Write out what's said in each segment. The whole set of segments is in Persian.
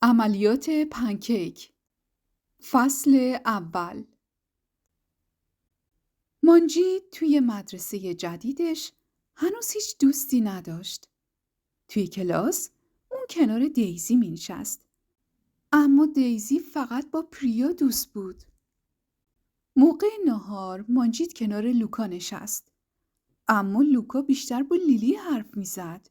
عملیات پنکیک. فصل اول. مانجید توی مدرسه جدیدش هنوز هیچ دوستی نداشت. توی کلاس اون کنار دیزی می نشست. اما دیزی فقط با پریا دوست بود. موقع نهار مانجید کنار لوکا نشست. اما لوکا بیشتر با لیلی حرف می زد.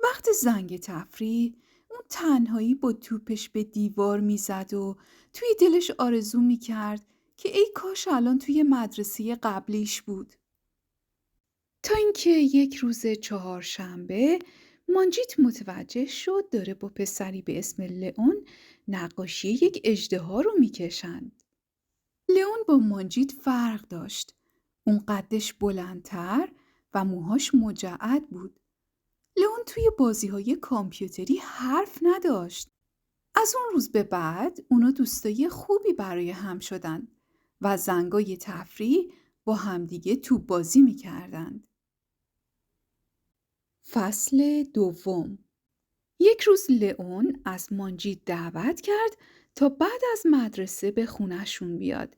وقت زنگ تفریح اون تنهایی با توپش به دیوار می زد و توی دلش آرزو می کرد که ای کاش الان توی مدرسه قبلیش بود. تا اینکه یک روز چهارشنبه مانجید متوجه شد داره با پسری به اسم لئون نقاشی یک اژدها رو می کشند. لئون با مانجید فرق داشت. اون قدش بلندتر و موهاش مجعد بود. لئون توی بازی‌های کامپیوتری حرف نداشت. از اون روز به بعد اونا دوستای خوبی برای هم شدن و زنگای تفریح با همدیگه توپ بازی می‌کردند. فصل دوم. یک روز لئون از مانجید دعوت کرد تا بعد از مدرسه به خونه‌شون بیاد.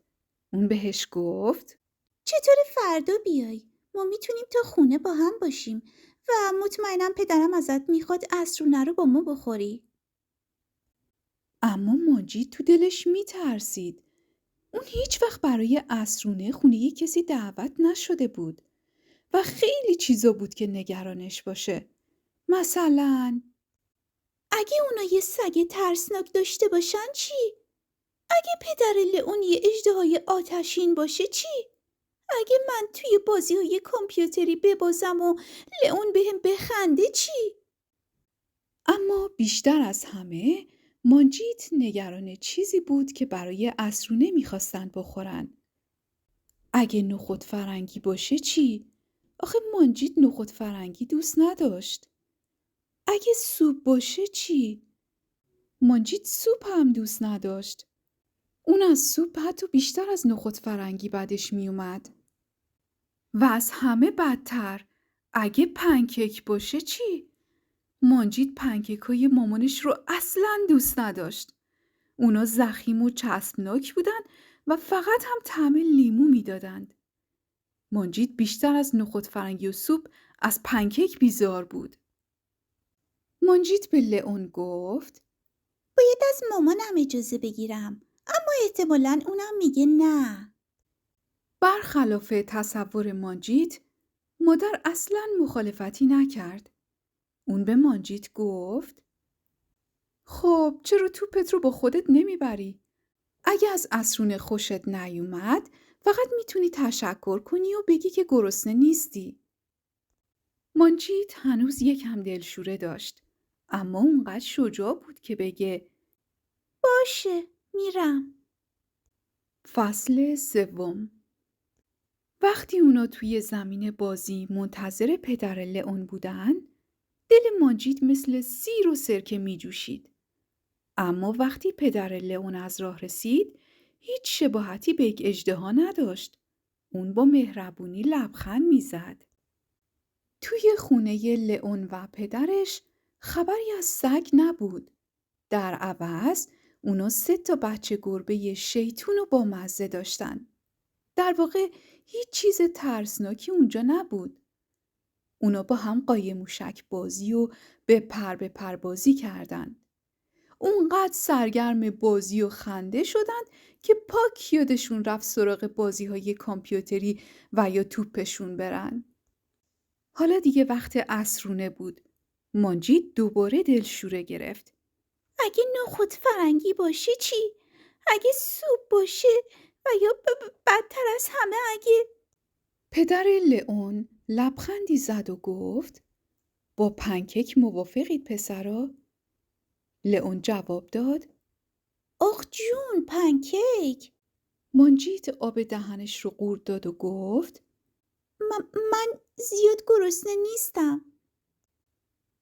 اون بهش گفت چطور فردا بیای؟ ما میتونیم تا خونه با هم باشیم و مطمئنم پدرم ازت میخواد عصرونه رو با ما بخوری. اما مانجید تو دلش میترسید. اون هیچ وقت برای عصرونه خونه کسی دعوت نشده بود و خیلی چیزا بود که نگرانش باشه. مثلا اگه اونا یه سگ ترسناک داشته باشن چی؟ اگه پدر لئون یه اژدهای آتشین باشه چی؟ اگه من توی بازی‌های کامپیوتری ببازم و لئون بهم بخنده چی؟ اما بیشتر از همه مانجید نگران چیزی بود که برای عصرونه میخواستن بخورن. اگه نخود فرنگی باشه چی؟ آخه مانجید نخود فرنگی دوست نداشت. اگه سوپ باشه چی؟ مانجید سوپ هم دوست نداشت. اون از سوپ حتی بیشتر از نخود فرنگی بدش میومد. و از همه بدتر اگه پنکیک باشه چی؟ مانجید پنکیکای مامانش رو اصلاً دوست نداشت. اونا ضخیم و چسبناک بودن و فقط هم طعم لیمو میدادند. مانجید بیشتر از نخود فرنگی و سوپ از پنکیک بیزار بود. مانجید به لئون گفت باید از مامانم اجازه بگیرم، اما احتمالاً اونم میگه نه. برخلاف تصور مانجید، مادر اصلاً مخالفتی نکرد. اون به مانجید گفت خب چرا توپت رو با خودت نمیبری؟ اگه از عصرونه خوشت نیومد فقط میتونی تشکر کنی و بگی که گرسنه نیستی. مانجید هنوز یکم دلشوره داشت، اما اونقدر شجاع بود که بگه باشه، میرم. فصل سوم. وقتی اونا توی زمین بازی منتظر پدر لئون بودن، دل مانجید مثل سیر و سرکه می جوشید. اما وقتی پدر لئون از راه رسید، هیچ شباهتی به یک اژدها نداشت. اون با مهربونی لبخند میزد. توی خونه لئون و پدرش خبری از سگ نبود. در عوض اونا 3 بچه گربه شیطون و با مزه داشتن. در واقع هیچ چیز ترسناکی اونجا نبود. اونا با هم قایم موشک بازی و به پر بازی کردن. اونقدر سرگرم بازی و خنده شدن که پاک یادشون رفت سراغ بازی‌های کامپیوتری و یا توپشون برن. حالا دیگه وقت عصرونه بود. مانجید دوباره دلشوره گرفت. اگه نخود فرنگی باشه چی؟ اگه سوپ باشه و یا بدتر از همه اگه... پدر لئون لبخندی زد و گفت با پنکیک موافقید پسرا؟ لئون جواب داد آخ جون، پنکیک. مانجید آب دهنش رو قورت داد و گفت من زیاد گرسنه نیستم.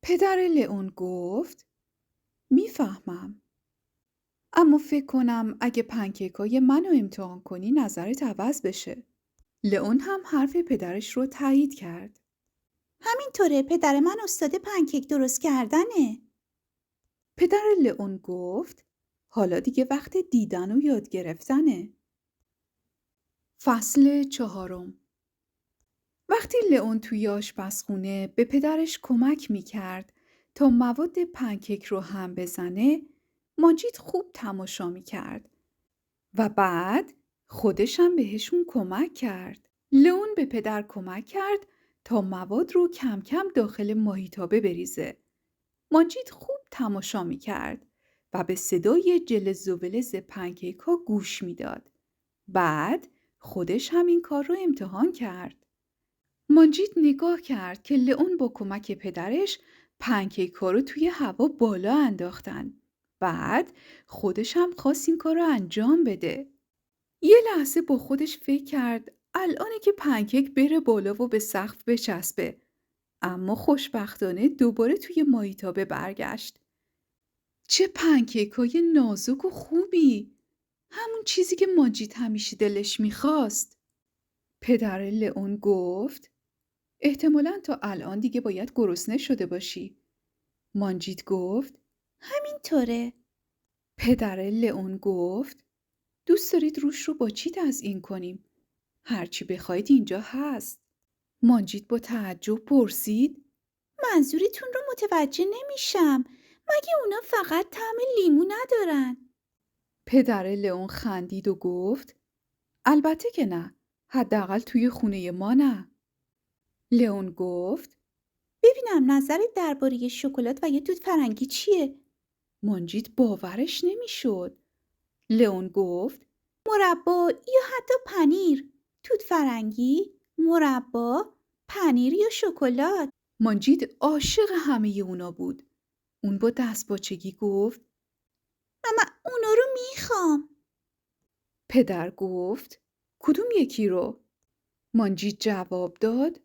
پدر لئون گفت میفهمم. اما فکر کنم اگه پنکیکای منو امتحان کنی نظرت عوض بشه. لئون هم حرف پدرش رو تایید کرد. همینطوره، پدر من استاد پنکیک درست کردنه. پدر لئون گفت حالا دیگه وقت دیدن و یاد گرفتنه. فصل 4. وقتی لئون توی آشپزخونه به پدرش کمک میکرد تا مواد پنکیک رو هم بزنه، ماجید خوب تماشا میکرد و بعد خودش هم بهشون کمک کرد. لئون به پدر کمک کرد تا مواد رو کم کم داخل ماهیتابه بریزه. ماجید خوب تماشا میکرد و به صدای جلز و ولز پنکیک ها گوش میداد. بعد خودش هم این کار رو امتحان کرد. ماجید نگاه کرد که لئون با کمک پدرش پنکیک ها رو توی هوا بالا انداختن. بعد خودش هم خواست این کار رو انجام بده. یه لحظه با خودش فکر کرد الانه که پنکیک بره بالا و به سقف بچسبه. اما خوشبختانه دوباره توی ماهیتابه برگشت. چه پنکیکای نازک و خوبی! همون چیزی که ماجید همیشه دلش میخواست. پدر لئون گفت احتمالاً تا الان دیگه باید گرسنه شده باشی. ماجید گفت همینطوره. پدر لئون گفت دوست دارید روش رو با چی تزیین کنیم؟ هرچی بخواید اینجا هست. ماجید با تعجب پرسید منظورتون رو متوجه نمیشم. مگه اونا فقط طعم لیمو ندارن؟ پدر لئون خندید و گفت البته که نه. حداقل توی خونه ما نه. لئون گفت ببینم نظرت درباره شکلات و یه توت فرنگی چیه؟ ماجید باورش نمیشد. لئون گفت مربا یا حتی پنیر. توت فرنگی، مربا، پنیر یا شکلات. ماجید عاشق همه اونا بود. اون با دستپاچگی گفت من اونا رو میخوام. پدر گفت کدوم یکی رو؟ ماجید جواب داد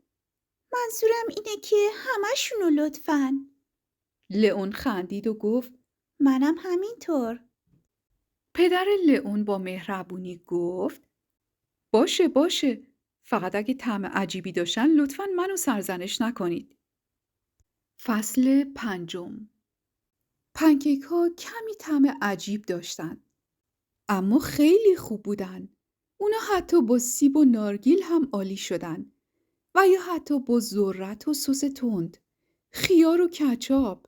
منظورم اینه که همشونو لطفاً. لئون خندید و گفت منم همینطور. پدر لئون با مهربونی گفت باشه. فقط اگه طعم عجیبی داشتن لطفاً منو سرزنش نکنید. فصل 5. پنکیک ها کمی طعم عجیب داشتن. اما خیلی خوب بودن. اونا حتی با سیب و نارگیل هم عالی شدن. و یا حتی با ذرت و سس تند. خیار و کچاپ.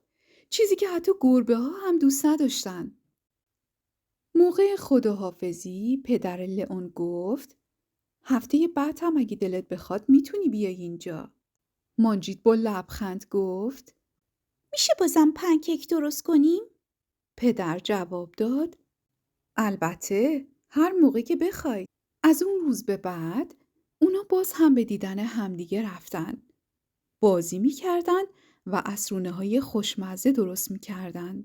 چیزی که حتی گربه ها هم دوست نداشتن. موقع خداحافظی پدر لئون گفت هفته بعد هم اگه دلت بخواد میتونی بیای اینجا. ماجید با لبخند گفت میشه بازم پنکیک درست کنیم؟ پدر جواب داد البته هر موقع که بخوای. از اون روز به بعد اونا باز هم به دیدن همدیگه رفتن. بازی میکردن و عصرونه‌های خوشمزه درست میکردن.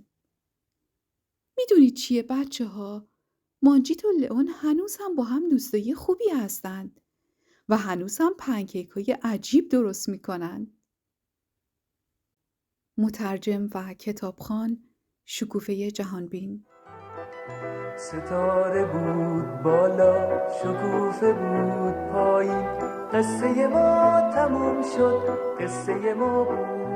میدونید چیه بچه ها؟ ماجید و لئون هنوز هم با هم دوستای خوبی هستند و هنوز هم پنکیک های عجیب درست میکنن. مترجم و کتابخوان شکوفه جهانبین. ستاره بود بالا، شکوفه بود پایین، قصه ما تموم شد، قصه ما بود